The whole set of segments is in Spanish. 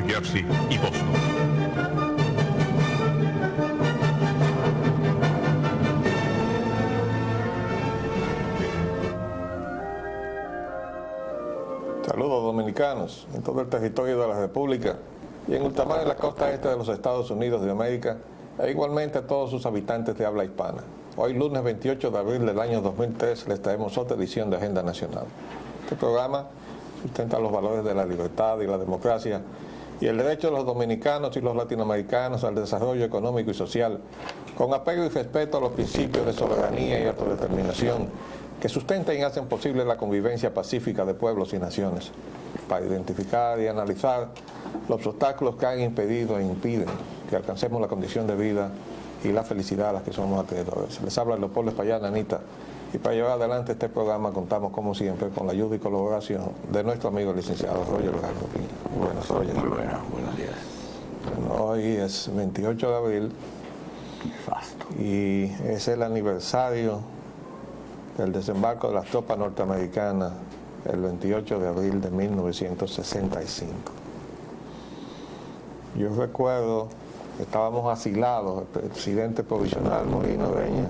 New Jersey y Boston. Saludos dominicanos en todo el territorio de la República y en ultramar en la costa este de los Estados Unidos de América e igualmente a todos sus habitantes de habla hispana. Hoy lunes 28 de abril del año 2003 les traemos otra edición de Agenda Nacional. Este programa sustenta los valores de la libertad y la democracia y el derecho de los dominicanos y los latinoamericanos al desarrollo económico y social, con apego y respeto a los principios de soberanía y autodeterminación que sustentan y hacen posible la convivencia pacífica de pueblos y naciones, para identificar y analizar los obstáculos que han impedido e impiden que alcancemos la condición de vida y la felicidad a las que somos acreedores. Les habla Leopoldo Espaillá, Anita, y para llevar adelante este programa contamos como siempre con la ayuda y colaboración de nuestro amigo el licenciado Roger Legardo Piña. Buenas, Roger. Muy buenas, buenos días. Bueno, hoy es 28 de abril y es el aniversario del desembarco de las tropas norteamericanas el 28 de abril de 1965. Yo recuerdo que estábamos asilados, el presidente provisional Molino Ureña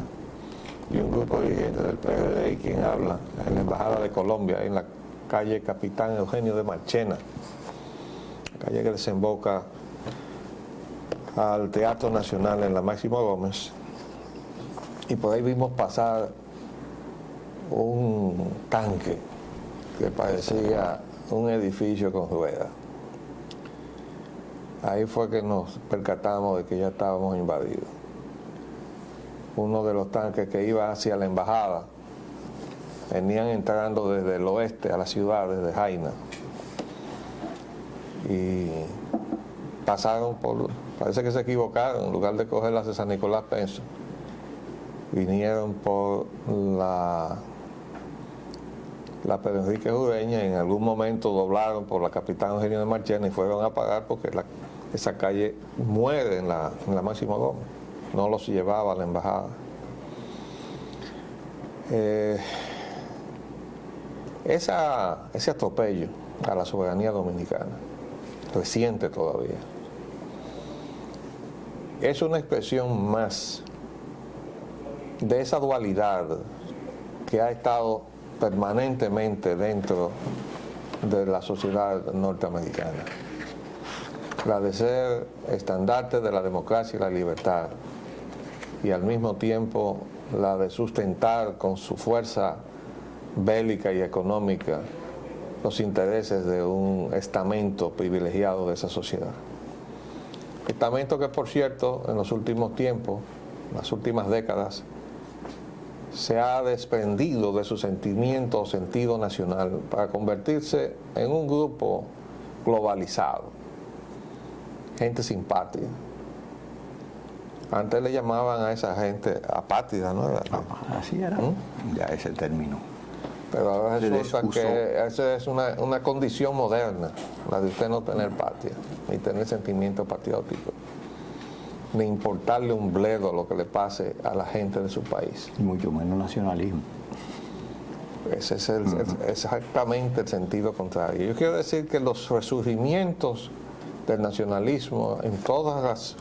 y un grupo de dirigentes del PRD y quien habla en la Embajada de Colombia, en la calle Capitán Eugenio de Marchena, calle que desemboca al Teatro Nacional en la Máximo Gómez, y por ahí vimos pasar un tanque que parecía un edificio con ruedas. Ahí fue que nos percatamos de que ya estábamos invadidos. Uno de los tanques que iba hacia la embajada venían entrando desde el oeste a la ciudad, desde Jaina, y pasaron por, parece que se equivocaron, en lugar de coger la de San Nicolás Penso, vinieron por la Pedro Enrique Ureña y en algún momento doblaron por la Capitán Eugenio de Marchena y fueron a pagar porque esa calle muere en la Máximo Gómez, no los llevaba a la embajada. Ese atropello a la soberanía dominicana, reciente todavía, es una expresión más de esa dualidad que ha estado permanentemente dentro de la sociedad norteamericana, la de ser estandarte de la democracia y la libertad, y al mismo tiempo la de sustentar con su fuerza bélica y económica los intereses de un estamento privilegiado de esa sociedad. Estamento que, por cierto, en los últimos tiempos, las últimas décadas, se ha desprendido de su sentimiento o sentido nacional para convertirse en un grupo globalizado, gente sin patria. Antes le llamaban a esa gente apátrida, ¿no? Así era, ya ese término. Pero ahora resulta que esa es una condición moderna, la de usted no tener patria, ni tener sentimiento patriótico, ni importarle un bledo lo que le pase a la gente de su país. Y mucho menos nacionalismo. Ese es exactamente el sentido contrario. Yo quiero decir que los resurgimientos del nacionalismo en todas las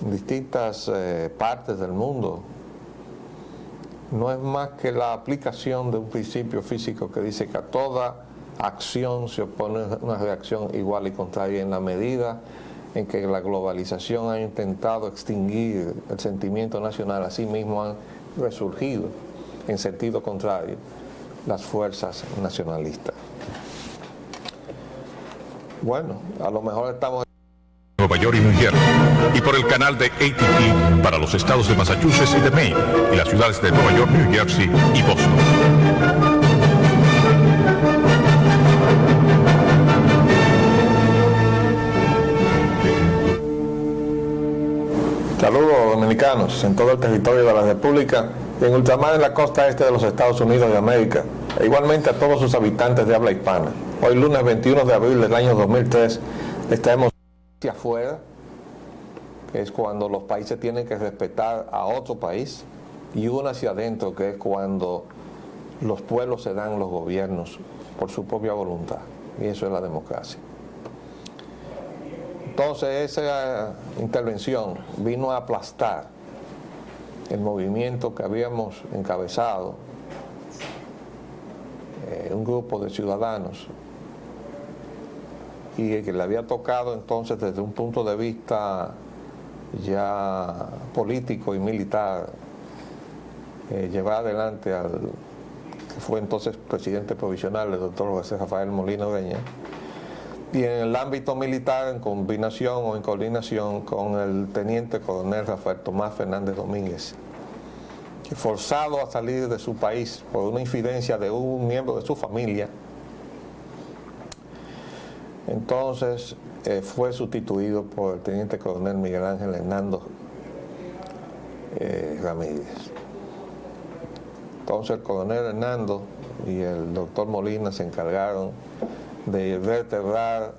distintas partes del mundo no es más que la aplicación de un principio físico que dice que a toda acción se opone una reacción igual y contraria. En la medida en que la globalización ha intentado extinguir el sentimiento nacional, así mismo han resurgido en sentido contrario las fuerzas nacionalistas. Bueno, a lo mejor estamos en Nueva York y New Jersey, y por el canal de AT&T para los estados de Massachusetts y de Maine, y las ciudades de Nueva York, New Jersey y Boston. Saludos dominicanos en todo el territorio de la República y en ultramar en la costa este de los Estados Unidos de América, e igualmente a todos sus habitantes de habla hispana. Hoy lunes 21 de abril del año 2003 les traemos hacia afuera, que es cuando los países tienen que respetar a otro país, y uno hacia adentro, que es cuando los pueblos se dan los gobiernos por su propia voluntad, y eso es la democracia. Entonces esa intervención vino a aplastar el movimiento que habíamos encabezado, un grupo de ciudadanos, y que le había tocado entonces desde un punto de vista ya político y militar llevar adelante al que fue entonces presidente provisional, el doctor José Rafael Molina Ureña, y en el ámbito militar en combinación o en coordinación con el teniente coronel Rafael Tomás Fernández Domínguez, que forzado a salir de su país por una infidencia de un miembro de su familia, entonces fue sustituido por el teniente coronel Miguel Ángel Hernando Ramírez. Entonces el coronel Hernando y el doctor Molina se encargaron de vertebrar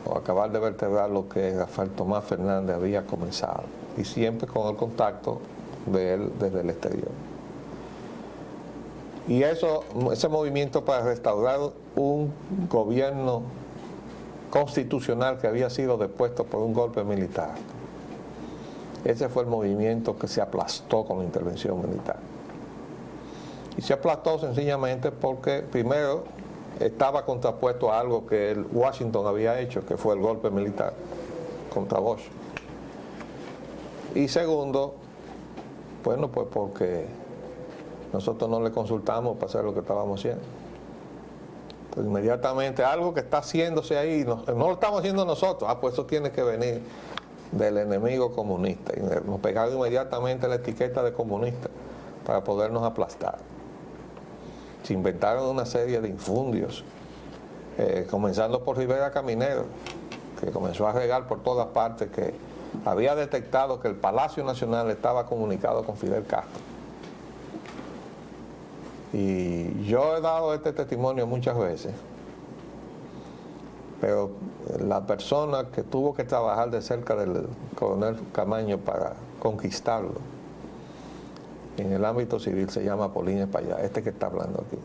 o acabar de vertebrar lo que Rafael Tomás Fernández había comenzado, y siempre con el contacto de él desde el exterior. Y ese movimiento para restaurar un gobierno constitucional que había sido depuesto por un golpe militar, ese fue el movimiento que se aplastó con la intervención militar. Y se aplastó sencillamente porque primero estaba contrapuesto a algo que Washington había hecho, que fue el golpe militar contra Bush. Y segundo, bueno, pues porque nosotros no le consultamos para hacer lo que estábamos haciendo. Pues inmediatamente algo que está haciéndose ahí, no lo estamos haciendo nosotros, pues eso tiene que venir del enemigo comunista. Y nos pegaron inmediatamente la etiqueta de comunista para podernos aplastar. Se inventaron una serie de infundios, comenzando por Rivera Caminero, que comenzó a regar por todas partes que había detectado que el Palacio Nacional estaba comunicado con Fidel Castro. Y yo he dado este testimonio muchas veces, pero la persona que tuvo que trabajar de cerca del coronel Camaño para conquistarlo en el ámbito civil se llama Polín Espaillá, este que está hablando aquí.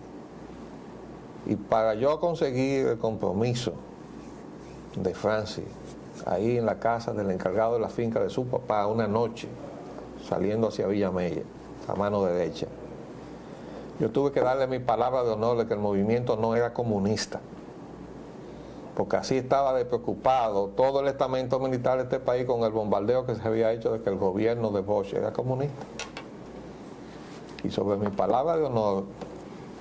Y para yo conseguir el compromiso de Francis, ahí en la casa del encargado de la finca de su papá, una noche, saliendo hacia Villa Mella, a mano derecha, yo tuve que darle mi palabra de honor de que el movimiento no era comunista, porque así estaba de preocupado todo el estamento militar de este país con el bombardeo que se había hecho de que el gobierno de Bush era comunista. Y sobre mi palabra de honor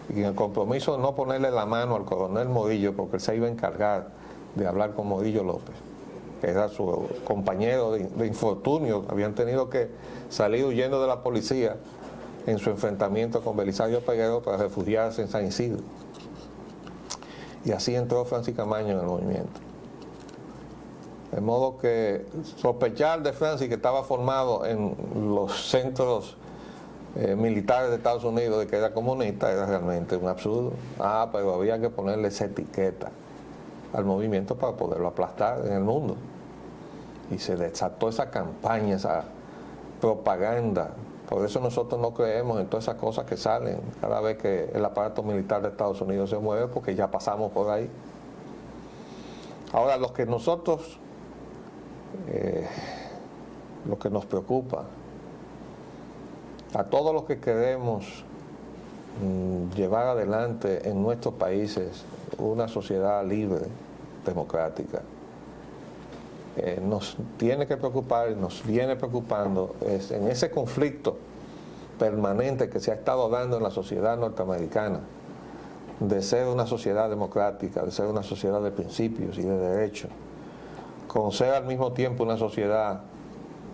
y en el compromiso de no ponerle la mano al coronel Morillo, porque él se iba a encargar de hablar con Morillo López, que era su compañero de infortunio, habían tenido que salir huyendo de la policía en su enfrentamiento con Belisario Peguero para refugiarse en San Isidro. Y así entró Francis Camaño en el movimiento. De modo que sospechar de Francis, que estaba formado en los centros militares de Estados Unidos, de que era comunista, era realmente un absurdo. Pero había que ponerle esa etiqueta al movimiento para poderlo aplastar en el mundo. Y se desató esa campaña, esa propaganda. Por eso nosotros no creemos en todas esas cosas que salen cada vez que el aparato militar de Estados Unidos se mueve, porque ya pasamos por ahí. Ahora, lo que nos preocupa, a todos los que queremos llevar adelante en nuestros países una sociedad libre, democrática, nos tiene que preocupar y nos viene preocupando es en ese conflicto permanente que se ha estado dando en la sociedad norteamericana, de ser una sociedad democrática, de ser una sociedad de principios y de derechos, con ser al mismo tiempo una sociedad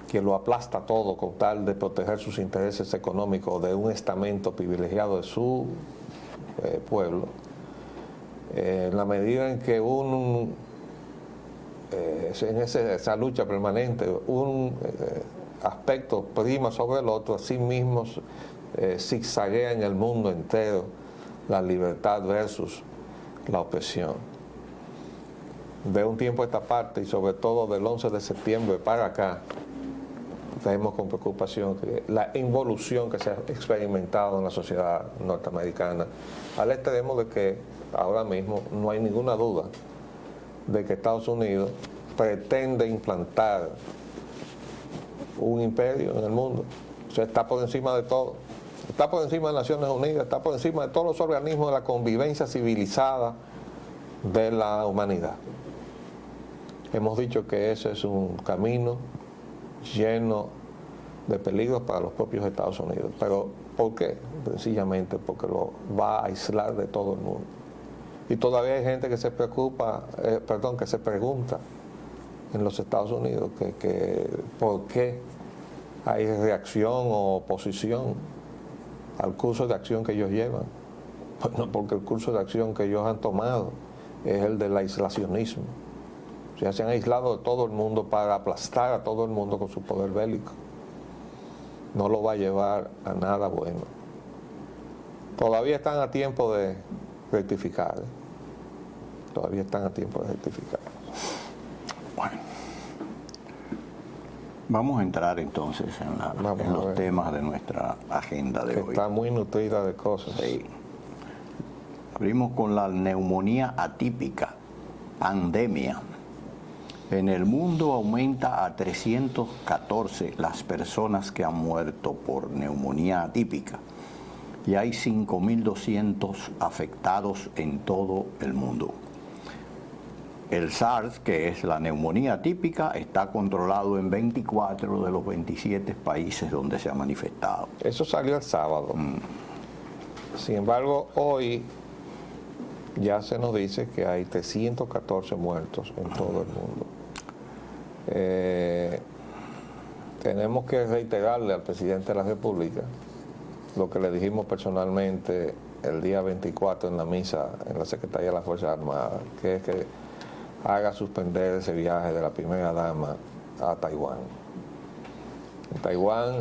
que lo aplasta todo con tal de proteger sus intereses económicos de un estamento privilegiado de su pueblo. En la medida en que en esa lucha permanente un aspecto prima sobre el otro, así mismo zigzaguea en el mundo entero la libertad versus la opresión. De un tiempo a esta parte, y sobre todo del 11 de septiembre para acá, vemos con preocupación que la involución que se ha experimentado en la sociedad norteamericana, al extremo de que ahora mismo no hay ninguna duda de que Estados Unidos pretende implantar un imperio en el mundo. O sea, está por encima de todo. Está por encima de Naciones Unidas, está por encima de todos los organismos de la convivencia civilizada de la humanidad. Hemos dicho que ese es un camino lleno de peligros para los propios Estados Unidos. Pero, ¿por qué? Sencillamente porque lo va a aislar de todo el mundo. Y todavía hay gente que se preocupa, que se pregunta en los Estados Unidos que por qué hay reacción o oposición al curso de acción que ellos llevan. Bueno, porque el curso de acción que ellos han tomado es el del aislacionismo. O sea, se han aislado de todo el mundo para aplastar a todo el mundo con su poder bélico. No lo va a llevar a nada bueno. Todavía están a tiempo de rectificar. Todavía están a tiempo de rectificar. Bueno, vamos a entrar entonces en los temas de nuestra agenda de hoy. Está muy nutrida de cosas. Sí. Abrimos con la neumonía atípica, pandemia. En el mundo aumenta a 314 las personas que han muerto por neumonía atípica y hay 5.200 afectados en todo el mundo. El SARS, que es la neumonía atípica, está controlado en 24 de los 27 países donde se ha manifestado. Eso salió el sábado. Sin embargo, hoy ya se nos dice que hay 314 muertos en todo el mundo. Tenemos que reiterarle al presidente de la República lo que le dijimos personalmente el día 24 en la misa en la Secretaría de las Fuerzas Armadas, que es que haga suspender ese viaje de la primera dama a Taiwán. En Taiwán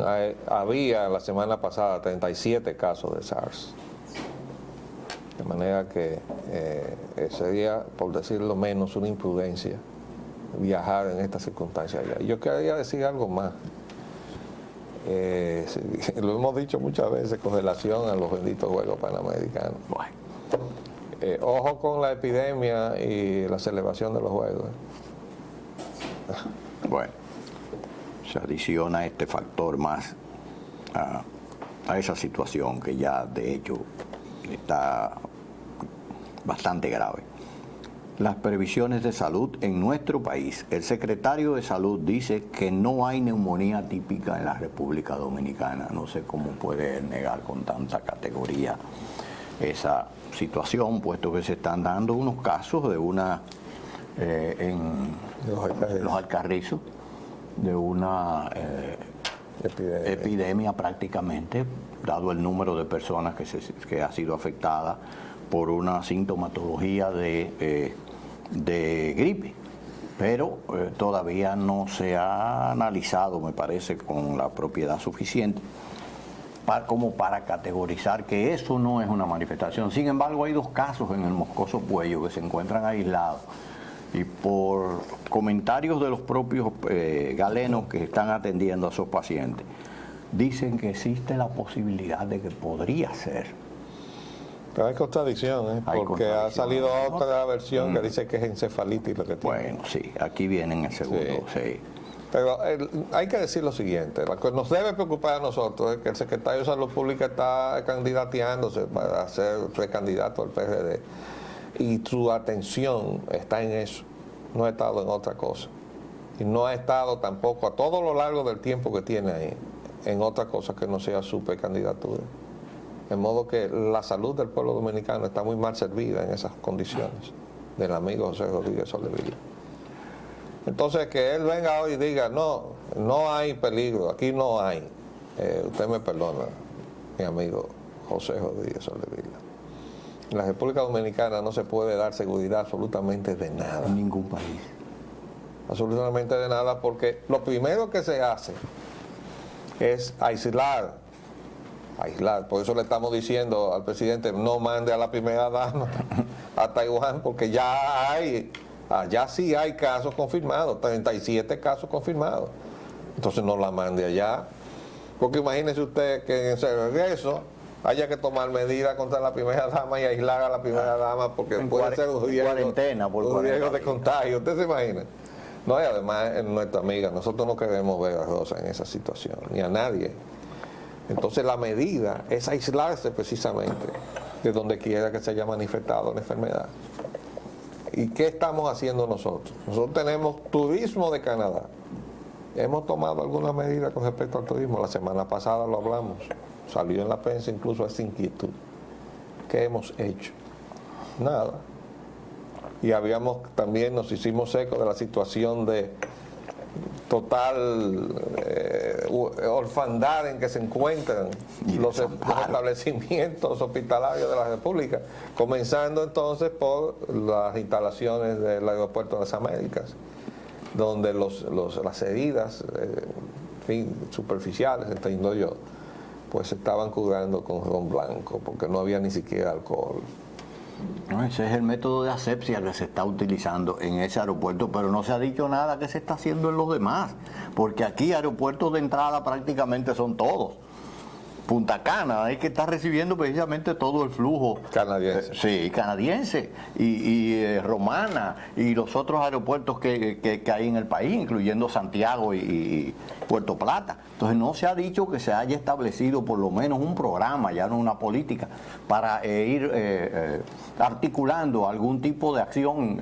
había la semana pasada 37 casos de SARS. De manera que sería, por decirlo menos, una imprudencia viajar en estas circunstancias allá. Y yo quería decir algo más. Lo hemos dicho muchas veces con relación a los benditos Juegos Panamericanos. Ojo con la epidemia y la celebración de los Juegos. Bueno, se adiciona este factor más a esa situación que ya de hecho está bastante grave. Las previsiones de salud en nuestro país. El secretario de Salud dice que no hay neumonía típica en la República Dominicana. No sé cómo puede negar con tanta categoría esa situación, puesto que se están dando unos casos de una en los Alcarrizos, de una epidemia prácticamente, dado el número de personas que ha sido afectada por una sintomatología de gripe, pero todavía no se ha analizado, me parece, con la propiedad suficiente como para categorizar que eso no es una manifestación. Sin embargo, hay dos casos en el Moscoso Puello que se encuentran aislados y por comentarios de los propios galenos que están atendiendo a esos pacientes, dicen que existe la posibilidad de que podría ser. Pero hay contradicción, porque ha salido otra versión que dice que es encefalitis lo que tiene. Bueno, sí, aquí viene en el segundo, sí. Pero hay que decir lo siguiente, lo que nos debe preocupar a nosotros es que el secretario de Salud Pública está candidateándose para ser precandidato al PRD y su atención está en eso, no ha estado en otra cosa. Y no ha estado tampoco a todo lo largo del tiempo que tiene ahí en otra cosa que no sea su precandidatura. De modo que la salud del pueblo dominicano está muy mal servida en esas condiciones del amigo José Rodríguez Soldevila. Entonces que él venga hoy y diga, no hay peligro, aquí no hay. Usted me perdona, mi amigo José Rodríguez Soldevila. En la República Dominicana no se puede dar seguridad absolutamente de nada. En ningún país. Absolutamente de nada, porque lo primero que se hace es aislar. Por eso le estamos diciendo al presidente, no mande a la primera dama a Taiwán, porque allá sí hay casos confirmados, 37 casos confirmados. Entonces no la mande allá, porque imagínese usted que en ese regreso haya que tomar medidas contra la primera dama y aislar a la primera dama, porque puede ser un riesgo, cuarentena por un riesgo de contagio. ¿Usted se imagina? No, y además es nuestra amiga, nosotros no queremos ver a Rosa en esa situación, ni a nadie. Entonces la medida es aislarse precisamente de donde quiera que se haya manifestado la enfermedad. ¿Y qué estamos haciendo nosotros? Nosotros tenemos turismo de Canadá. Hemos tomado algunas medidas con respecto al turismo. La semana pasada lo hablamos. Salió en la prensa incluso esa inquietud. ¿Qué hemos hecho? Nada. Y también nos hicimos eco de la situación de total orfandad en que se encuentran los establecimientos hospitalarios de la República, comenzando entonces por las instalaciones del Aeropuerto de las Américas, donde las heridas superficiales, entiendo yo, pues se estaban curando con ron blanco, porque no había ni siquiera alcohol. No, ese es el método de asepsia que se está utilizando en ese aeropuerto, pero no se ha dicho nada que se está haciendo en los demás, porque aquí aeropuertos de entrada prácticamente son todos. Punta Cana es que está recibiendo precisamente todo el flujo canadiense. Sí, canadiense y Romana y los otros aeropuertos que hay en el país, incluyendo Santiago y Puerto Plata. Entonces no se ha dicho que se haya establecido por lo menos un programa, ya no una política, para ir articulando algún tipo de acción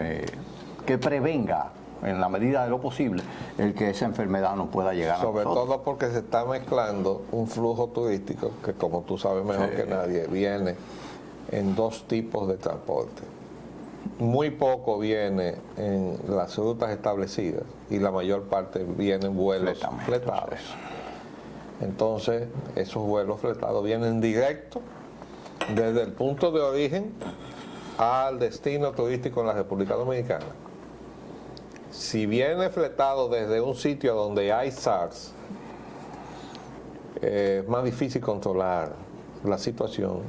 que prevenga en la medida de lo posible el que esa enfermedad no pueda llegar a nosotros. Sobre todo porque se está mezclando un flujo turístico que, como tú sabes mejor que nadie, viene en dos tipos de transporte. Muy poco viene en las rutas establecidas y la mayor parte viene en vuelos fletados. Entonces, esos vuelos fletados vienen directo desde el punto de origen al destino turístico en la República Dominicana. Si viene fletado desde un sitio donde hay SARS, es más difícil controlar la situación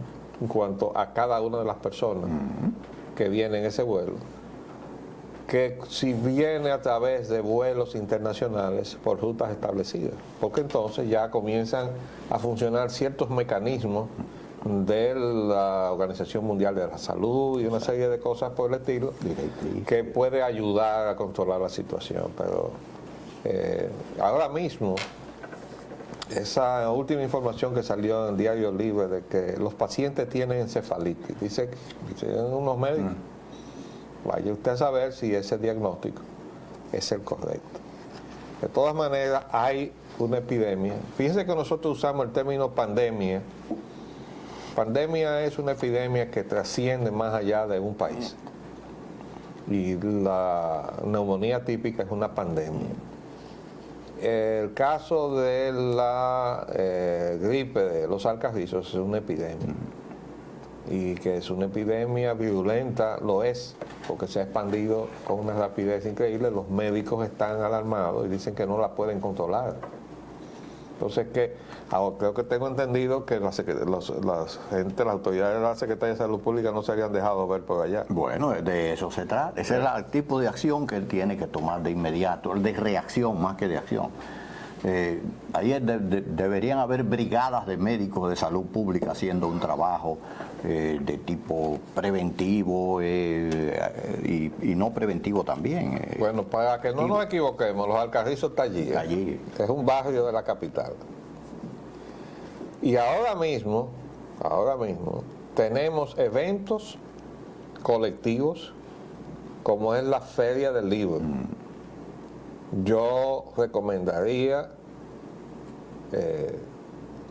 en cuanto a cada una de las personas que vienen en ese vuelo, que si viene a través de vuelos internacionales por rutas establecidas, porque entonces ya comienzan a funcionar ciertos mecanismos de la Organización Mundial de la Salud y una serie de cosas por el estilo que puede ayudar a controlar la situación. Pero ahora mismo esa última información que salió en Diario Libre de que los pacientes tienen encefalitis, dicen unos médicos, vaya usted a saber si ese diagnóstico es el correcto. De todas maneras hay una epidemia. Fíjense que nosotros usamos el término pandemia. Pandemia es una epidemia que trasciende más allá de un país. Y la neumonía típica es una pandemia. El caso de la gripe de los alcarrizos es una epidemia. Y que es una epidemia virulenta, lo es, porque se ha expandido con una rapidez increíble. Los médicos están alarmados y dicen que no la pueden controlar. Entonces, creo que tengo entendido que las autoridades de la Secretaría de Salud Pública no se habían dejado ver por allá. Bueno, de eso se trata. Ese es el tipo de acción que él tiene que tomar de inmediato, de reacción más que de acción. Ahí deberían haber brigadas de médicos de salud pública haciendo un trabajo de tipo preventivo y no preventivo también. Bueno, para que no nos equivoquemos, Los Alcarrizos está allí. Allí. Es un barrio de la capital. Y ahora mismo, tenemos eventos colectivos como es la Feria del Libro. Yo recomendaría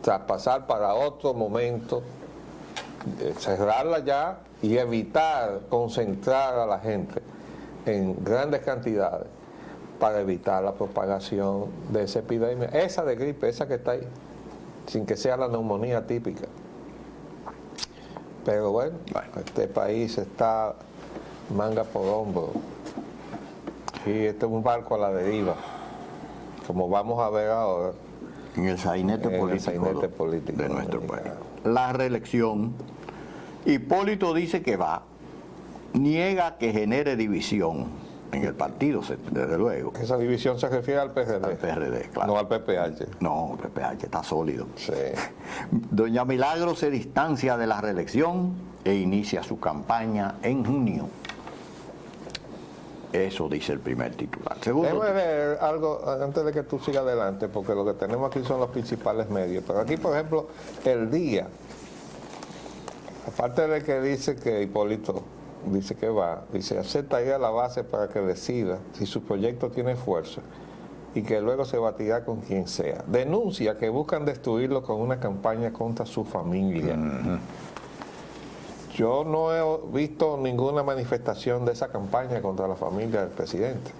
traspasar para otro momento, cerrarla ya y evitar concentrar a la gente en grandes cantidades para evitar la propagación de esa epidemia, esa de gripe, esa que está ahí, sin que sea la neumonía típica. Pero bueno, este país está manga por hombro. Y este es un barco a la deriva, como vamos a ver ahora. En el sainete político de nuestro país. La reelección. Hipólito dice que va, niega que genere división en el partido, desde luego. Esa división se refiere al PRD. Al PRD, claro. No al PPH. No, el PPH está sólido. Sí. Doña Milagro se distancia de la reelección e inicia su campaña en junio. Eso dice el primer titular. Segundo, Déjame ver algo antes de que tú sigas adelante, porque lo que tenemos aquí son los principales medios. Pero aquí, por ejemplo, El Día, aparte de que dice que Hipólito dice que va, dice aceptaría la base para que decida si su proyecto tiene fuerza y que luego se batirá con quien sea. Denuncia que buscan destruirlo con una campaña contra su familia. Yo no he visto ninguna manifestación de esa campaña contra la familia del presidente.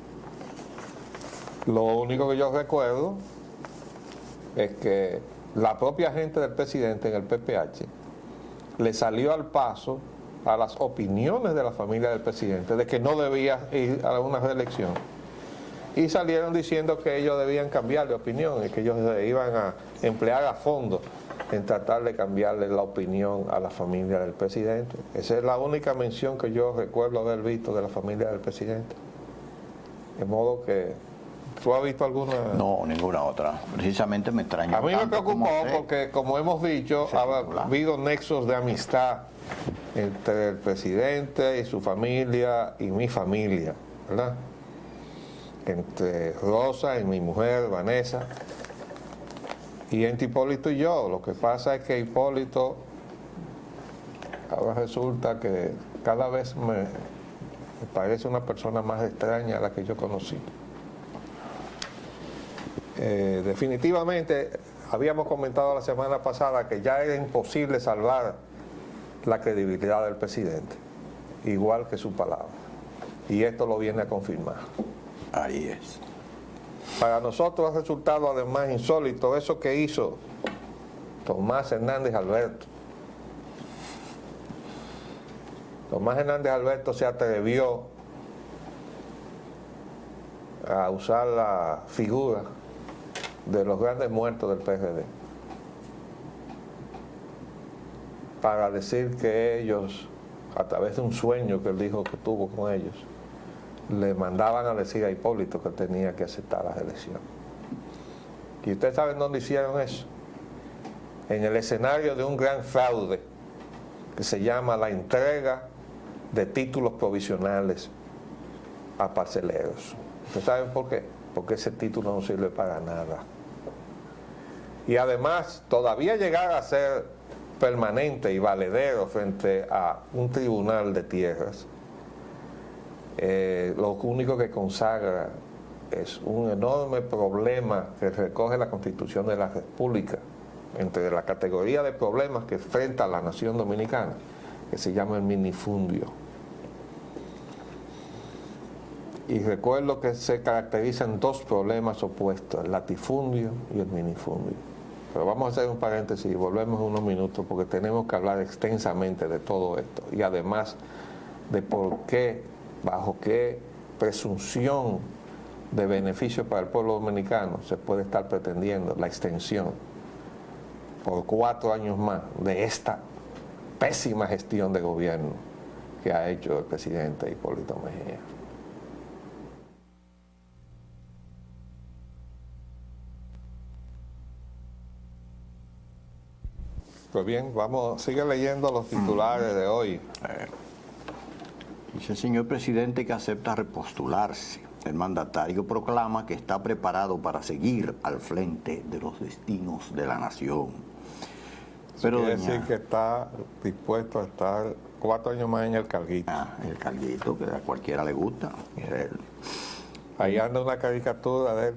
Lo único que yo recuerdo es que la propia gente del presidente en el PPH le salió al paso a las opiniones de la familia del presidente de que no debía ir a una reelección. Y salieron diciendo que ellos debían cambiar de opinión y que ellos se iban a emplear a fondo en tratar de cambiarle la opinión a la familia del presidente. Esa es la única mención que yo recuerdo haber visto de la familia del presidente. De modo que, ¿tú has visto alguna? no, ninguna otra. Precisamente me extrañó. A mí me tanto preocupó como usted. porque, como hemos dicho, Ese ha titular. habido nexos de amistad entre el presidente y su familia y mi familia, ¿verdad? Entre Rosa y mi mujer, Vanessa, y entre Hipólito y yo. Lo que pasa es que Hipólito ahora resulta que cada vez me parece una persona más extraña a la que yo conocí. Definitivamente, habíamos comentado la semana pasada que ya era imposible salvar la credibilidad del presidente, igual que su palabra. Y esto lo viene a confirmar. Ahí es. Para nosotros ha resultado además insólito eso que hizo Tomás Hernández Alberto. Tomás Hernández Alberto se atrevió a usar la figura de los grandes muertos del PRD para decir que ellos, a través de un sueño que él dijo que tuvo con ellos, le mandaban a decir a Hipólito que tenía que aceptar la reelección. ¿Y ustedes saben dónde hicieron eso? En el escenario de un gran fraude que se llama la entrega de títulos provisionales a parceleros. ¿Ustedes saben por qué? Porque ese título no sirve para nada. Y además, todavía llegar a ser permanente y valedero frente a un tribunal de tierras, lo único que consagra es un enorme problema que recoge la Constitución de la República, entre la categoría de problemas que enfrenta la nación dominicana, que se llama el minifundio. Y recuerdo que se caracterizan dos problemas opuestos, el latifundio y el minifundio. Pero vamos a hacer un paréntesis y volvemos en unos minutos porque tenemos que hablar extensamente de todo esto y además de por qué, bajo qué presunción de beneficio para el pueblo dominicano se puede estar pretendiendo la extensión por 4 años más de esta pésima gestión de gobierno que ha hecho el presidente Hipólito Mejía. Pues bien, sigue leyendo los titulares de hoy. Dice el señor presidente que acepta repostularse. El mandatario proclama que está preparado para seguir al frente de los destinos de la nación. Pero Quiere doña- decir que está dispuesto a estar 4 años más en el carguito. el carguito que a cualquiera le gusta. Ahí anda una caricatura de él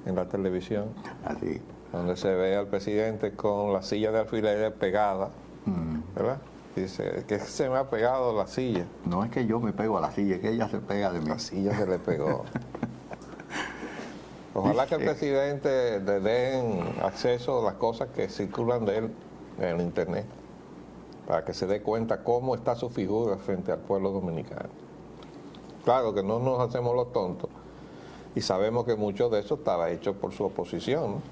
en la televisión, Así. donde se ve al presidente con la silla de alfileres pegada, ¿verdad? Dice, que se me ha pegado la silla. No es que yo me pego a la silla, es que ella se pega de mí. La silla se le pegó. Ojalá que el presidente le den acceso a las cosas que circulan de él en el internet, para que se dé cuenta cómo está su figura frente al pueblo dominicano. Claro que no nos hacemos los tontos y sabemos que mucho de eso estaba hecho por su oposición, ¿no?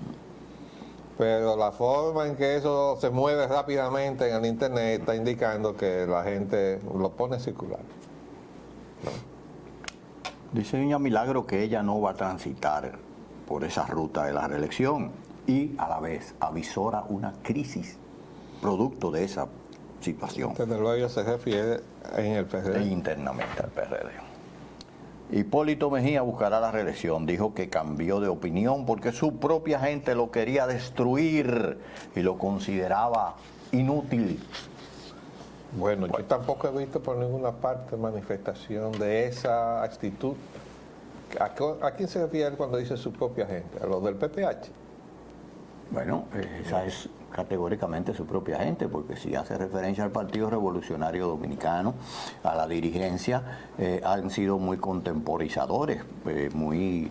Pero la forma en que eso se mueve rápidamente en el internet está indicando que la gente lo pone a circular. Dice doña Milagro que ella no va a transitar por esa ruta de la reelección y a la vez avisora una crisis producto de esa situación Desde luego se refiere en el PRD. internamente al PRD. Hipólito Mejía buscará la reelección. Dijo que cambió de opinión porque su propia gente lo quería destruir y lo consideraba inútil. Bueno, yo tampoco he visto por ninguna parte manifestación de esa actitud. ¿A quién se refiere cuando dice su propia gente? ¿A los del PPH? Bueno, esa es categóricamente su propia gente, porque si hace referencia al Partido Revolucionario Dominicano, a la dirigencia, han sido muy contemporizadores, muy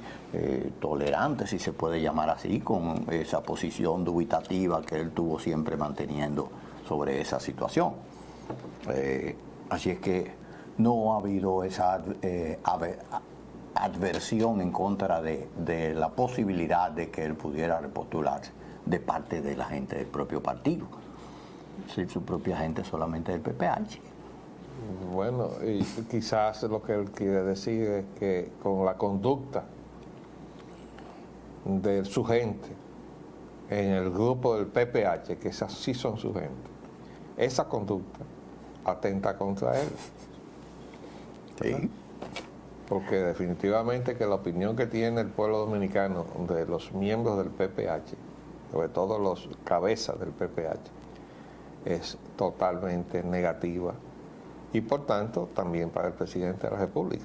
tolerantes, si se puede llamar así, con esa posición dubitativa que él tuvo siempre manteniendo sobre esa situación. Así es que no ha habido esa adversión en contra de la posibilidad de que él pudiera repostularse de parte de la gente del propio partido. Sí, su propia gente solamente del PPH. Bueno, y quizás lo que él quiere decir es que con la conducta de su gente en el grupo del PPH, que esas sí son su gente, esa conducta atenta contra él. Sí. Porque definitivamente que la opinión que tiene el pueblo dominicano de los miembros del PPH, sobre todo los cabezas del PPH, es totalmente negativa y por tanto también para el presidente de la República.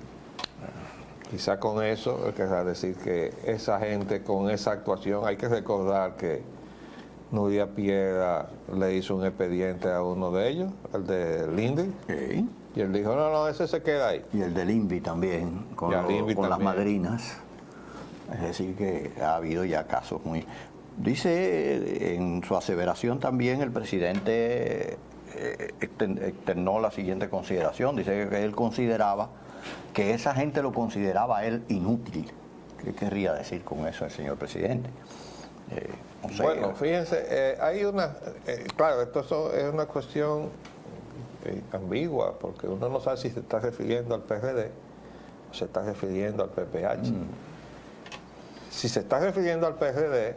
Quizá con eso él querrá decir que esa gente con esa actuación, hay que recordar que Nuria Piedra le hizo un expediente a uno de ellos, el de Lindy, Sí. y él dijo, no, ese se queda ahí. Y el del INVI también, con, Y al INVI con las también. madrinas. Es decir, que ha habido ya casos muy... Dice en su aseveración también el presidente externó la siguiente consideración. Dice que él consideraba, que esa gente lo consideraba a él inútil. ¿Qué querría decir con eso el señor presidente? No sé. Bueno, fíjense, hay una, claro, esto es una cuestión ambigua, porque uno no sabe si se está refiriendo al PRD o se está refiriendo al PPH. Si se está refiriendo al PRD,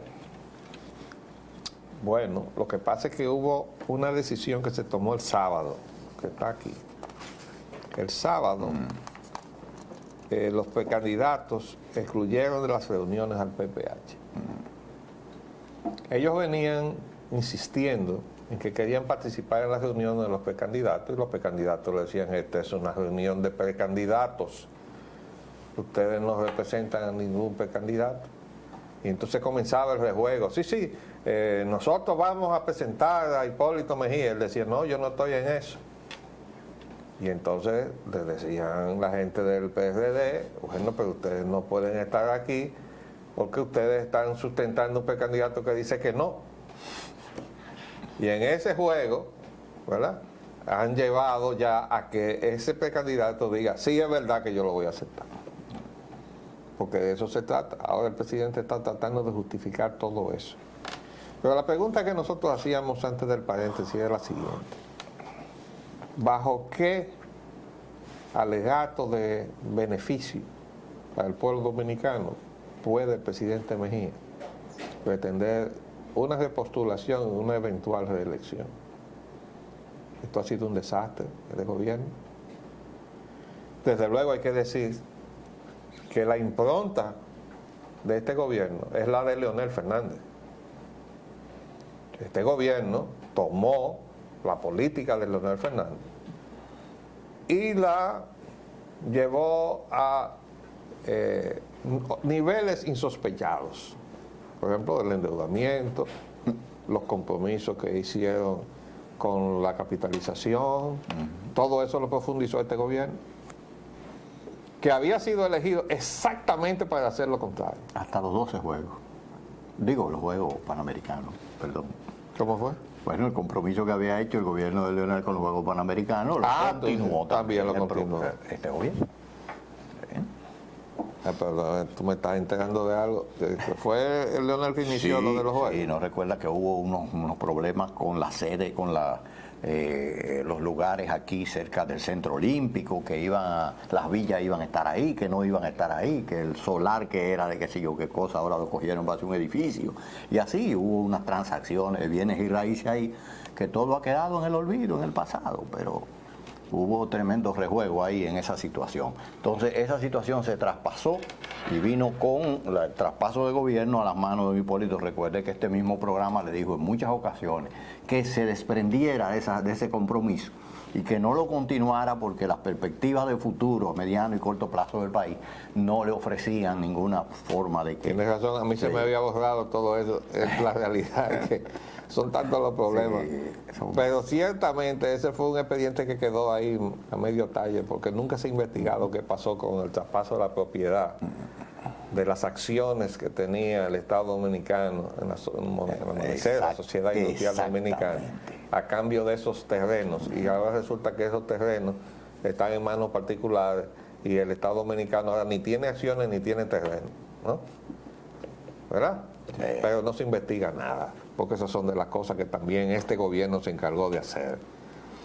bueno, lo que pasa es que hubo una decisión que se tomó el sábado, que está aquí. El sábado, los precandidatos excluyeron de las reuniones al PPH. Ellos venían insistiendo en que querían participar en las reuniones de los precandidatos y los precandidatos le decían, esta es una reunión de precandidatos, ustedes no representan a ningún precandidato. Y entonces comenzaba el rejuego, sí, nosotros vamos a presentar a Hipólito Mejía. Él decía, no, yo no estoy en eso. Y entonces le decían la gente del PRD, bueno, pero ustedes no pueden estar aquí porque ustedes están sustentando un precandidato que dice que no. Y en ese juego, ¿verdad?, han llevado ya a que ese precandidato diga, sí, es verdad que yo lo voy a aceptar. Porque de eso se trata. Ahora el presidente está tratando de justificar todo eso. Pero la pregunta que nosotros hacíamos antes del paréntesis es la siguiente. ¿Bajo qué alegato de beneficio para el pueblo dominicano puede el presidente Mejía pretender una repostulación en una eventual reelección? Esto ha sido un desastre de gobierno. Desde luego hay que decir que la impronta de este gobierno es la de Leonel Fernández. Este gobierno tomó la política de Leonel Fernández y la llevó a niveles insospechados. Por ejemplo, el endeudamiento, los compromisos que hicieron con la capitalización, todo eso lo profundizó este gobierno, que había sido elegido exactamente para hacer lo contrario. Hasta los 12 juegos. Digo, los Juegos Panamericanos, perdón. ¿Cómo fue? Bueno, el compromiso que había hecho el gobierno de Leonel con los Juegos Panamericanos lo continuó también lo el continuó. este gobierno. Pero tú me estás enterando de algo. Que fue el Leonel que inició lo de los Juegos. Sí, no recuerda que hubo unos problemas con la sede, con los lugares aquí cerca del Centro Olímpico, que las villas iban a estar ahí, que no iban a estar ahí, que el solar que era de qué sé yo qué cosa, ahora lo cogieron para hacer un edificio. Y así hubo unas transacciones de bienes y raíces ahí, que todo ha quedado en el olvido, en el pasado, pero hubo tremendo rejuego ahí en esa situación. Entonces esa situación se traspasó y vino con el traspaso de gobierno a las manos de Hipólito. Recuerde que este mismo programa le dijo en muchas ocasiones que se desprendiera de ese compromiso y que no lo continuara porque las perspectivas de futuro a mediano y corto plazo del país no le ofrecían ninguna forma de que... Tienes razón, a mí se me había borrado todo eso, es la realidad, que son tantos los problemas. Pero ciertamente ese fue un expediente que quedó ahí a medio talle, porque nunca se ha investigado qué pasó con el traspaso de la propiedad, de las acciones que tenía el Estado Dominicano en la Sociedad Industrial Dominicana, a cambio de esos terrenos. Y ahora resulta que esos terrenos están en manos particulares y el Estado Dominicano ahora ni tiene acciones ni tiene terreno, ¿no? ¿Verdad? Pero no se investiga nada, porque esas son de las cosas que también este gobierno se encargó de hacer.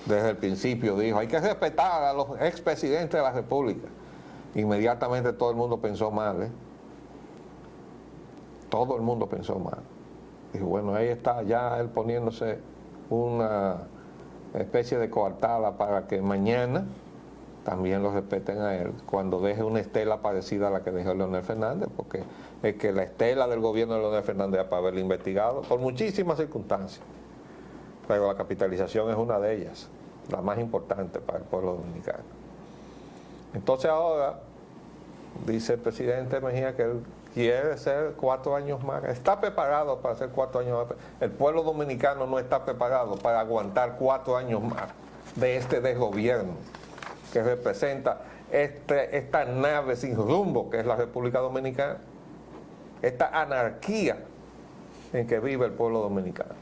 Desde el principio dijo, hay que respetar a los expresidentes de la República. Inmediatamente todo el mundo pensó mal, ¿eh? Todo el mundo pensó mal. Dijo, bueno, ahí está ya él poniéndose una especie de coartada para que mañana también lo respeten a él, cuando deje una estela parecida a la que dejó Leonel Fernández, porque es que la estela del gobierno de Leonel Fernández es para haberlo investigado por muchísimas circunstancias, pero la capitalización es una de ellas, la más importante para el pueblo dominicano. Entonces ahora dice el presidente Mejía que él quiere ser 4 años más, está preparado para hacer 4 años más. El pueblo dominicano no está preparado para aguantar 4 años más de este desgobierno que representa esta nave sin rumbo que es la República Dominicana, esta anarquía en que vive el pueblo dominicano.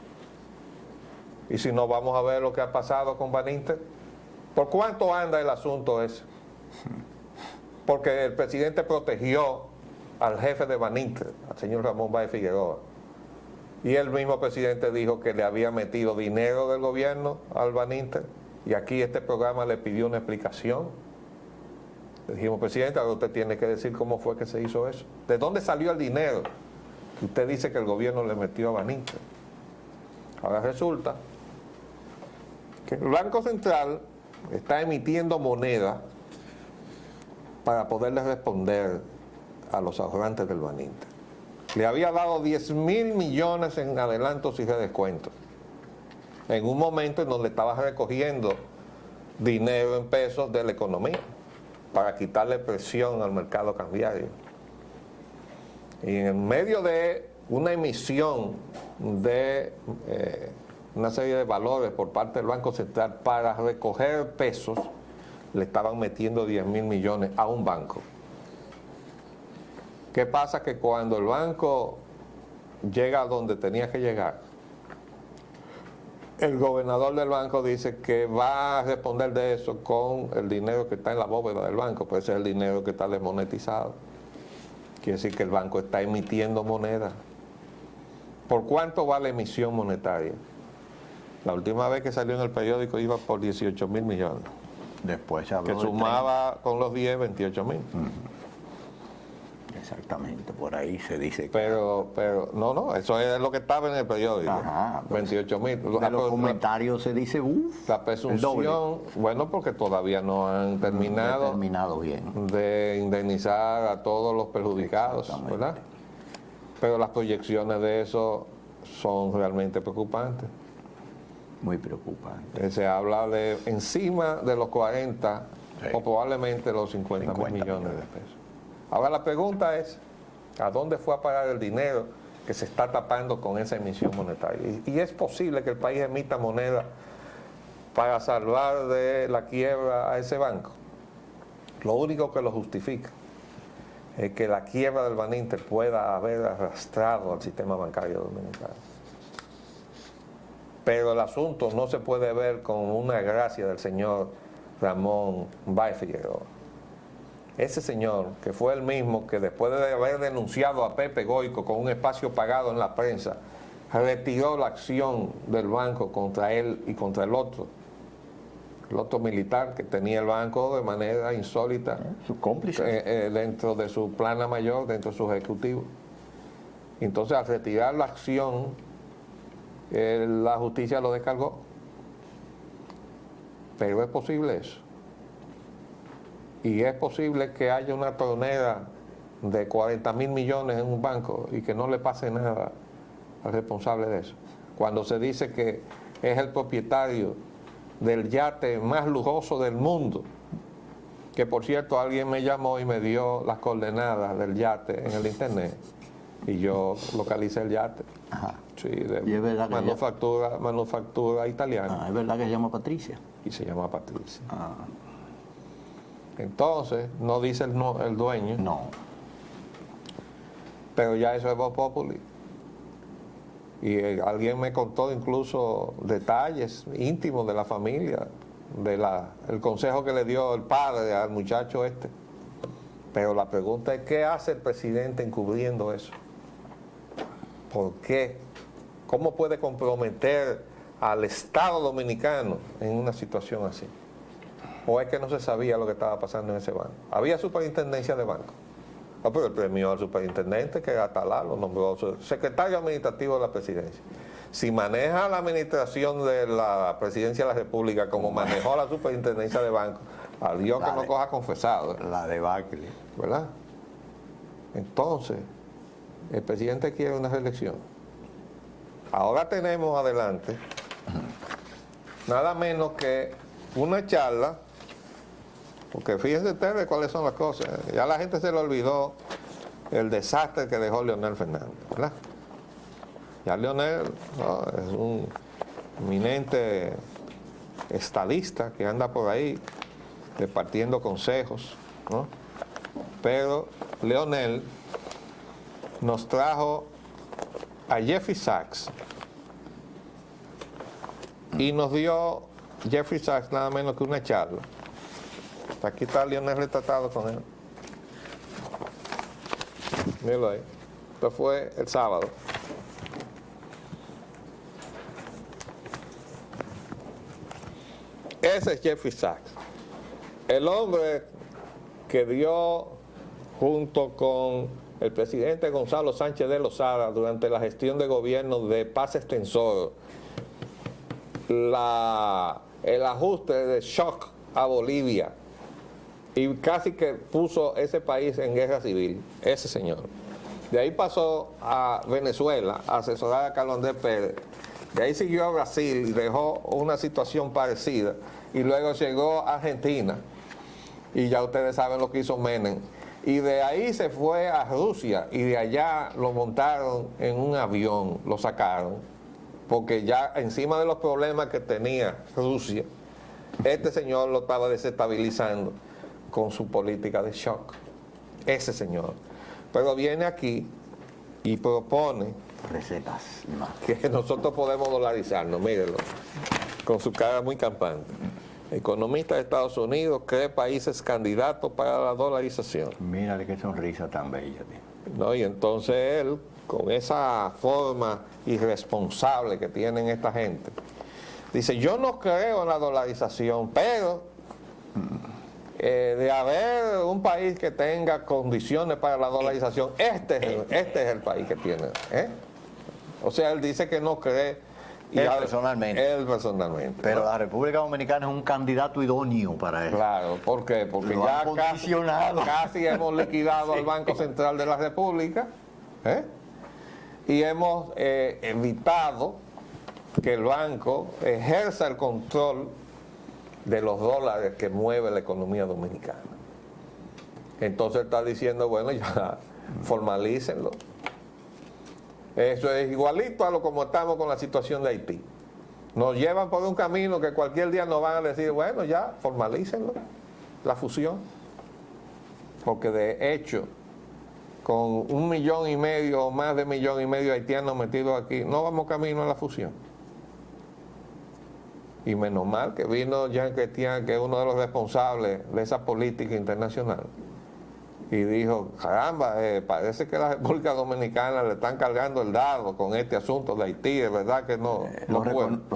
Y si no, vamos a ver lo que ha pasado con Van Inter. ¿Por cuánto anda el asunto ese? Porque el presidente protegió al jefe de Van Inter, al señor Ramón Báez Figueroa, y el mismo presidente dijo que le había metido dinero del gobierno al Van Inter, y aquí este programa le pidió una explicación. Le dijimos, presidente, ahora usted tiene que decir cómo fue que se hizo eso. ¿De dónde salió el dinero que usted dice que el gobierno le metió a Van Inter? Ahora resulta que el Banco Central está emitiendo moneda para poderle responder a los ahorrantes del Van Inter. Le había dado 10.000 millones en adelantos y redescuentos, en un momento en donde estaba recogiendo dinero en pesos de la economía para quitarle presión al mercado cambiario. Y en medio de una emisión de una serie de valores por parte del Banco Central para recoger pesos, le estaban metiendo 10.000 millones a un banco. ¿Qué pasa? Que cuando el banco llega a donde tenía que llegar, el gobernador del banco dice que va a responder de eso con el dinero que está en la bóveda del banco, pues ese es el dinero que está desmonetizado. Quiere decir que el banco está emitiendo moneda. ¿Por cuánto va la emisión monetaria? La última vez que salió en el periódico iba por 18.000 millones. Después se habló que sumaba con los 10, 28.000. Exactamente, por ahí se dice que... Pero no, eso es lo que estaba en el periódico. Ajá, 28.000. De los comentarios se dice, la presunción, bueno, porque todavía no han terminado bien de indemnizar a todos los perjudicados, ¿verdad? Pero las proyecciones de eso son realmente preocupantes. Muy preocupante. Se habla de encima de los 40 o probablemente los 50.000 millones de pesos. Ahora la pregunta es, ¿a dónde fue a parar el dinero que se está tapando con esa emisión monetaria? Y es posible que el país emita moneda para salvar de la quiebra a ese banco. Lo único que lo justifica es que la quiebra del Van Inter pueda haber arrastrado al sistema bancario dominicano. Pero el asunto no se puede ver con una gracia del señor Ramón Báez Figueroa. Ese señor, que fue el mismo que después de haber denunciado a Pepe Goico con un espacio pagado en la prensa, retiró la acción del banco contra él y contra el otro militar que tenía el banco de manera insólita, su cómplice, dentro de su plana mayor, dentro de su ejecutivo. Entonces, al retirar la acción, la justicia lo descargó. Pero es posible eso. Y es posible que haya una tronera de 40.000 millones en un banco y que no le pase nada al responsable de eso. Cuando se dice que es el propietario del yate más lujoso del mundo, que por cierto alguien me llamó y me dio las coordenadas del yate en el internet y yo localicé el yate. Ajá. Sí, de Y es verdad que manufactura italiana. Es verdad que se llama Patricia. Y se llama Patricia. Ah, Entonces, no dice el dueño, no. pero ya eso es Voz Populi. Y alguien me contó incluso detalles íntimos de la familia, el consejo que le dio el padre al muchacho este. Pero la pregunta es, ¿qué hace el presidente encubriendo eso? ¿Por qué? ¿Cómo puede comprometer al Estado dominicano en una situación así? ¿O es que no se sabía lo que estaba pasando en ese banco? Había superintendencia de banco. No, pero el premio al superintendente, que era Talá, lo nombró secretario administrativo de la presidencia. Si maneja la administración de la presidencia de la República como manejó la superintendencia de banco, a Dios que no coja confesado. La debacle. ¿Verdad? Entonces, el presidente quiere una reelección. Ahora tenemos adelante nada menos que una charla, porque fíjense ustedes cuáles son las cosas. Ya la gente se le olvidó el desastre que dejó Leonel Fernández, ¿verdad? Ya Leonel, ¿no?, es un eminente estadista que anda por ahí repartiendo consejos, ¿no? Pero Leonel nos trajo a Jeffrey Sachs y nos dio Jeffrey Sachs nada menos que una charla. Aquí está Leonel retratado con él. Míralo ahí. Esto fue el sábado. Ese es Jeffrey Sachs, el hombre que dio junto con el presidente Gonzalo Sánchez de Lozada durante la gestión de gobierno de Paz Extensor el ajuste de shock a Bolivia y casi que puso ese país en guerra civil, ese señor. De ahí pasó a Venezuela a asesorar a Carlos Andrés Pérez. De ahí siguió a Brasil y dejó una situación parecida. Y luego llegó a Argentina. Y ya ustedes saben lo que hizo Menem. Y de ahí se fue a Rusia y de allá lo montaron en un avión, lo sacaron. Porque ya encima de los problemas que tenía Rusia, este señor lo estaba desestabilizando con su política de shock. Ese señor. Pero viene aquí y propone Recetas. No. que nosotros podemos dolarizarnos, mírenlo, con su cara muy campante. Economista de Estados Unidos cree países candidatos para la dolarización. Mírale qué sonrisa tan bella, tío. ¿No? Y entonces él, con esa forma irresponsable que tienen esta gente, dice, yo no creo en la dolarización, pero de haber un país que tenga condiciones para la dolarización, este es el país que tiene. O sea, él dice que no cree. Él personalmente. Él personalmente. Pero ¿no? la República Dominicana es un candidato idóneo para eso. Claro, ¿por qué? Porque Lo ya han condicionado. casi hemos liquidado al Banco Central de la República, y hemos evitado que el banco ejerza el control de los dólares que mueve la economía dominicana. Entonces está diciendo, bueno, ya formalícenlo. Eso es igualito a lo como estamos con la situación de Haití. Nos llevan por un camino que cualquier día nos van a decir, bueno, ya, formalícenlo, la fusión. Porque de hecho, con 1,5 millones o más de 1,5 millones de haitianos metidos aquí, no vamos camino a la fusión. Y menos mal que vino Jean Chrétien, que es uno de los responsables de esa política internacional, y dijo, caramba, parece que la República Dominicana le están cargando el dado con este asunto de Haití, es verdad que no. Lo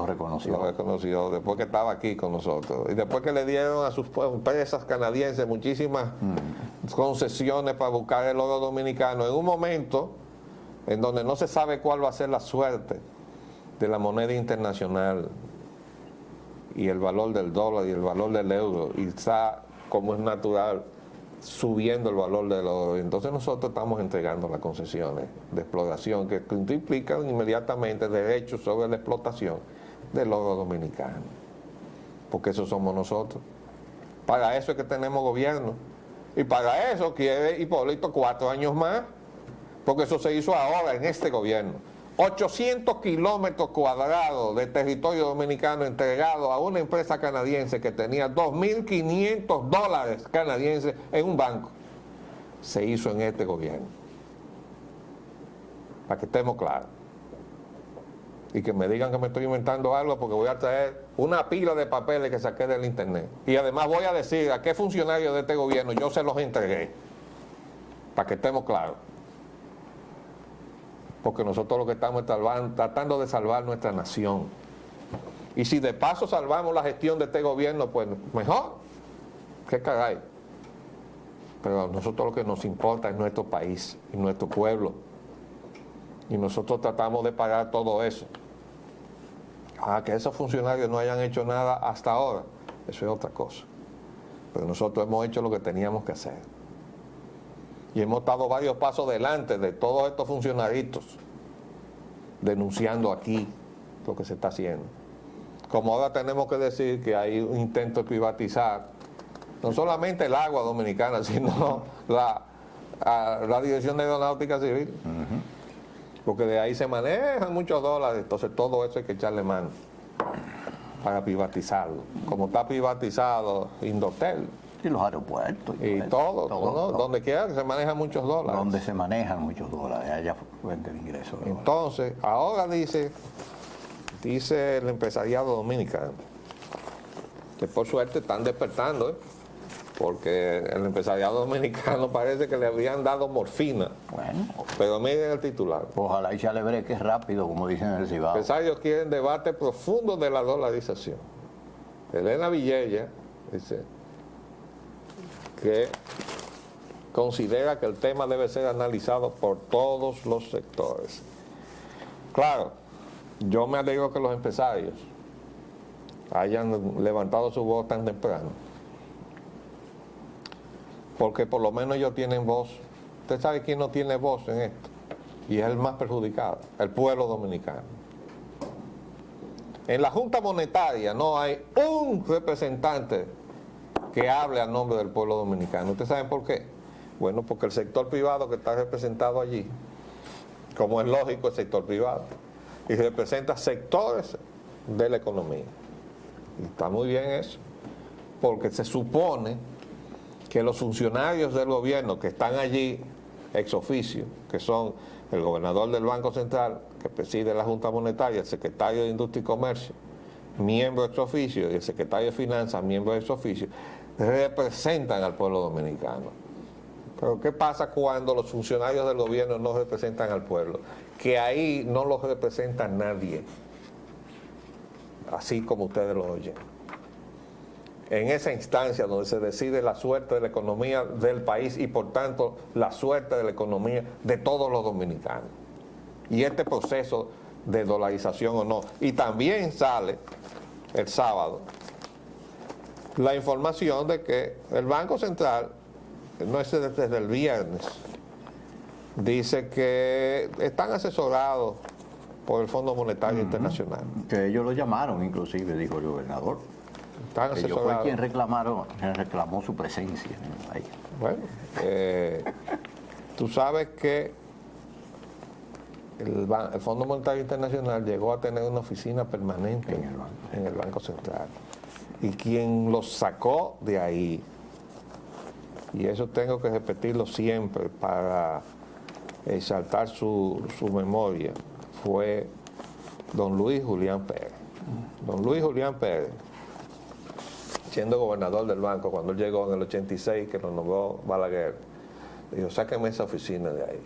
reconoció. Lo reconoció después que estaba aquí con nosotros. Y después que le dieron a sus empresas canadienses muchísimas concesiones para buscar el oro dominicano, en un momento en donde no se sabe cuál va a ser la suerte de la moneda internacional y el valor del dólar y el valor del euro, y está como es natural, subiendo el valor del oro. Entonces nosotros estamos entregando las concesiones de exploración que implican inmediatamente derechos sobre la explotación del oro dominicano. Porque eso somos nosotros. Para eso es que tenemos gobierno. Y para eso quiere Hipólito 4 años más, porque eso se hizo ahora en este gobierno. 800 kilómetros cuadrados de territorio dominicano entregado a una empresa canadiense que tenía $2.500 canadienses en un banco. Se hizo en este gobierno. Para que estemos claros. Y que me digan que me estoy inventando algo porque voy a traer una pila de papeles que saqué del internet. Y además voy a decir a qué funcionarios de este gobierno yo se los entregué. Para que estemos claros. Porque nosotros lo que estamos tratando de salvar nuestra nación. Y si de paso salvamos la gestión de este gobierno, pues mejor. ¿Qué caray? Pero a nosotros lo que nos importa es nuestro país y nuestro pueblo. Y nosotros tratamos de pagar todo eso. Que esos funcionarios no hayan hecho nada hasta ahora, eso es otra cosa. Pero nosotros hemos hecho lo que teníamos que hacer. Y hemos estado varios pasos delante de todos estos funcionarios denunciando aquí lo que se está haciendo. Como ahora tenemos que decir que hay un intento de privatizar no solamente el agua dominicana, sino la Dirección de Aeronáutica Civil. Porque de ahí se manejan muchos dólares, entonces todo eso hay que echarle mano para privatizarlo. Como está privatizado Indotel. Y los aeropuertos. Y todo, ¿no? Donde quiera que se manejan muchos dólares. Donde se manejan muchos dólares, haya fuente de ingresos. Entonces, ahora dice el empresariado dominicano, que por suerte están despertando, porque el empresariado dominicano parece que le habían dado morfina. Bueno. Pero miren el titular. Ojalá y se alebre rápido, como dicen en el Cibao. Empresarios quieren debate profundo de la dolarización. Elena Villella dice que considera que el tema debe ser analizado por todos los sectores. Claro, yo me alegro que los empresarios hayan levantado su voz tan temprano, porque por lo menos ellos tienen voz. Usted sabe quién no tiene voz en esto, y es el más perjudicado, el pueblo dominicano. En la Junta Monetaria no hay un representante que hable a nombre del pueblo dominicano. ¿Ustedes saben por qué? Bueno, porque el sector privado que está representado allí, como es lógico, el sector privado, y representa sectores de la economía. Y está muy bien eso, porque se supone que los funcionarios del gobierno que están allí ex oficio, que son el gobernador del Banco Central, que preside la Junta Monetaria, el secretario de Industria y Comercio, miembro ex oficio, y el secretario de Finanzas, miembro ex oficio, representan al pueblo dominicano. Pero ¿qué pasa cuando los funcionarios del gobierno no representan al pueblo? Que ahí no los representa nadie, así como ustedes lo oyen. En esa instancia donde se decide la suerte de la economía del país y por tanto la suerte de la economía de todos los dominicanos. Y este proceso de dolarización o no. Y también sale el sábado la información de que el Banco Central, no es desde el viernes, dice que están asesorados por el Fondo Monetario Internacional. Que ellos lo llamaron inclusive, dijo el gobernador. Están Ellos asesorados. fue quien reclamó su presencia en el país. Bueno, tú sabes que el Fondo Monetario Internacional llegó a tener una oficina permanente en el Banco Central. Y quien los sacó de ahí, y eso tengo que repetirlo siempre para exaltar su memoria, fue don Luis Julián Pérez. Don Luis Julián Pérez, siendo gobernador del banco, cuando él llegó en el 86, que lo nombró Balaguer, dijo, sáquenme esa oficina de ahí.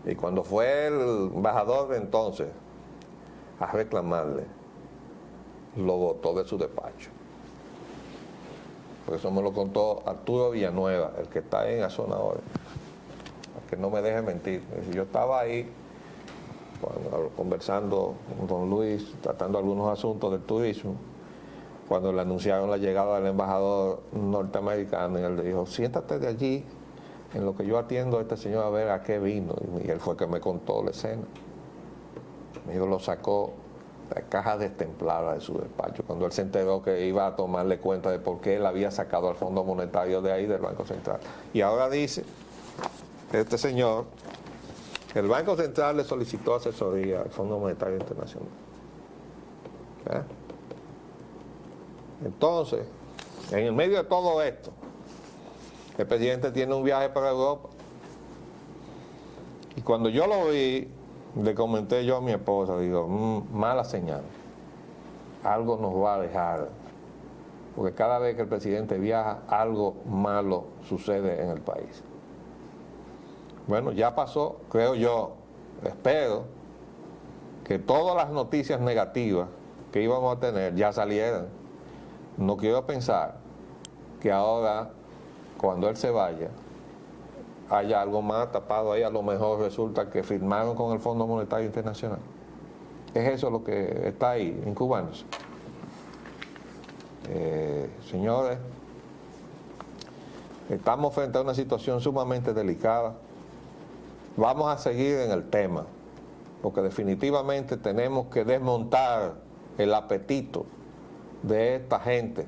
Y cuando fue el embajador de entonces a reclamarle, lo botó de su despacho. Por eso me lo contó Arturo Villanueva, el que está ahí en la zona ahora, que no me deje mentir. Yo estaba ahí conversando con don Luis, tratando algunos asuntos del turismo, cuando le anunciaron la llegada del embajador norteamericano, y él le dijo, siéntate de allí en lo que yo atiendo a este señor a ver a qué vino. Y él fue que me contó la escena. Mi hijo lo sacó la caja destemplada de su despacho, cuando él se enteró que iba a tomarle cuenta de por qué él había sacado al Fondo Monetario de ahí, del Banco Central. Y ahora dice este señor que el Banco Central le solicitó asesoría al Fondo Monetario Internacional. ¿Eh? Entonces, en el medio de todo esto, el presidente tiene un viaje para Europa. Y cuando yo lo vi, le comenté yo a mi esposa, digo, mala señal. Algo nos va a dejar. Porque cada vez que el presidente viaja, algo malo sucede en el país. Bueno, ya pasó, creo yo, espero que todas las noticias negativas que íbamos a tener ya salieran. No quiero pensar que ahora, cuando él se vaya, haya algo más tapado ahí. A lo mejor resulta que firmaron con el Fondo Monetario Internacional. Es eso lo que está ahí, incubándose. Señores, estamos frente a una situación sumamente delicada. Vamos a seguir en el tema, porque definitivamente tenemos que desmontar el apetito de esta gente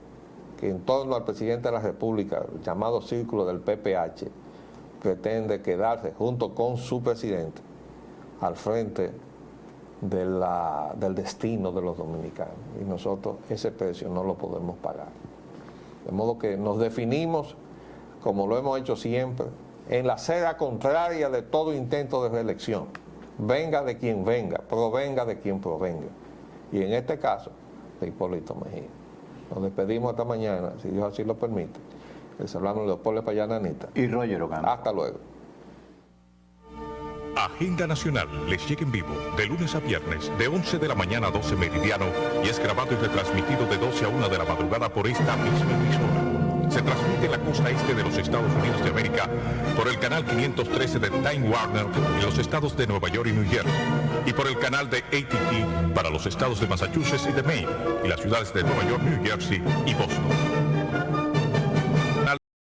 que en torno al presidente de la República, el llamado círculo del PPH, pretende quedarse junto con su presidente al frente del destino de los dominicanos. Y nosotros ese precio no lo podemos pagar. De modo que nos definimos, como lo hemos hecho siempre, en la acera contraria de todo intento de reelección. Venga de quien venga, provenga de quien provenga. Y en este caso, de Hipólito Mejía. Nos despedimos hasta mañana, si Dios así lo permite. Les hablamos de Leopoldo Payán Anita. Y Roger Ocampo. Hasta luego. Agenda Nacional les llega en vivo de lunes a viernes de 11 de la mañana a 12 meridiano y es grabado y retransmitido de 12 a 1 de la madrugada por esta misma emisora. Se transmite en la costa este de los Estados Unidos de América por el canal 513 de Time Warner en los estados de Nueva York y New Jersey y por el canal de AT&T para los estados de Massachusetts y de Maine y las ciudades de Nueva York, New Jersey y Boston.